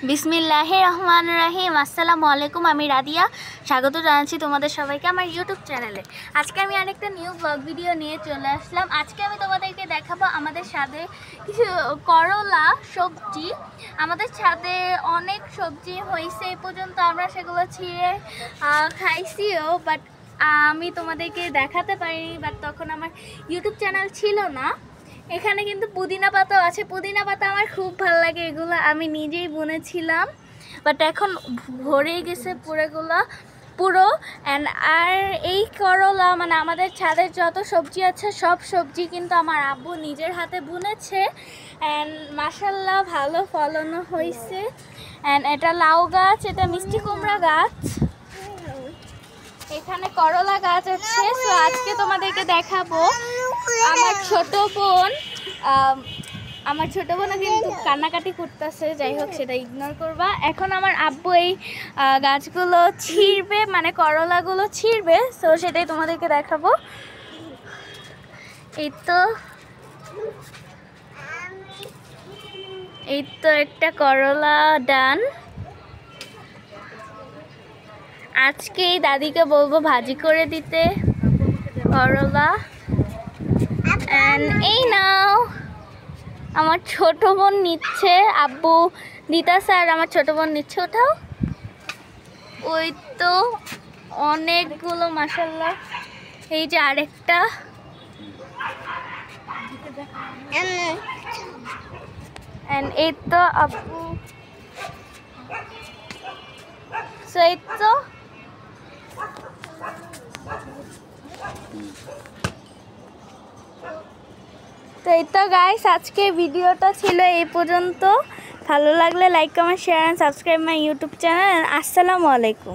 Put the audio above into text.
বিসমিল্লাহির রহমানির রহিম। আসসালামু আলাইকুম, আমি রাদিয়া। স্বাগত জানাচ্ছি তোমাদের সবাইকে আমার ইউটিউব চ্যানেলে। আজকে আমি আরেকটা নিউ ব্লগ ভিডিও নিয়ে চলে আসলাম। আজকে আমি তোমাদেরকে দেখাবো আমাদের ছাদে কিছু করলা সবজি। আমাদের ছাদে অনেক সবজি হয়েছে, এই পর্যন্ত আমরা সেগুলো ছিঁড়ে খাইছিও, বাট আমি তোমাদেরকে দেখাতে পারিনি, বাট তখন আমার ইউটিউব চ্যানেল ছিল না। এখানে কিন্তু পুদিনা পাতাও আছে। পুদিনা পাতা আমার খুব ভালো লাগে, এগুলো আমি নিজেই বুনেছিলাম, বাট এখন ভরে গেছে পুরো। আর এই করলা মানে আমাদের ছাদের যত সবজি আছে সব সবজি কিন্তু আমার আব্বু নিজের হাতে বুনেছে। অ্যান্ড মাশাল্লাহ ভালো ফলনও হয়েছে। অ্যান্ড এটা লাউ গাছ, এটা মিষ্টি কুমড়া গাছ, এখানে করলা গাছ আছে। তো আজকে তোমাদেরকে দেখাবো আমার ছোট বোনও কিন্তু কান্নাকাটি করতেছে, যাই হোক সেটা ইগনোর করবা। এখন আমার আব্বু এই গাছগুলো ছিঁড়বে, মানে করলাগুলো ছিঁড়বে, তো সেটাই তোমাদেরকে দেখাবো। এই তো একটা করলা ডান। আজকে এই দাদিকে বলবো ভাজি করে দিতে করলা। এই নাও, আমার ছোট বোন নিচ্ছে, আব্বু দিতাছে আর আমার ছোট বোন নিচ্ছে। ওঠাও। ওই তো অনেকগুলো মাশাল্লাহ। এই যে আরেকটা, এই তো আব্বু। এই তো এই তো গাইস, আজকে ভিডিওটা ছিল এই পর্যন্ত। ভালো লাগলে like, comment, share and subscribe my YouTube channel. আসসালামু আলাইকুম।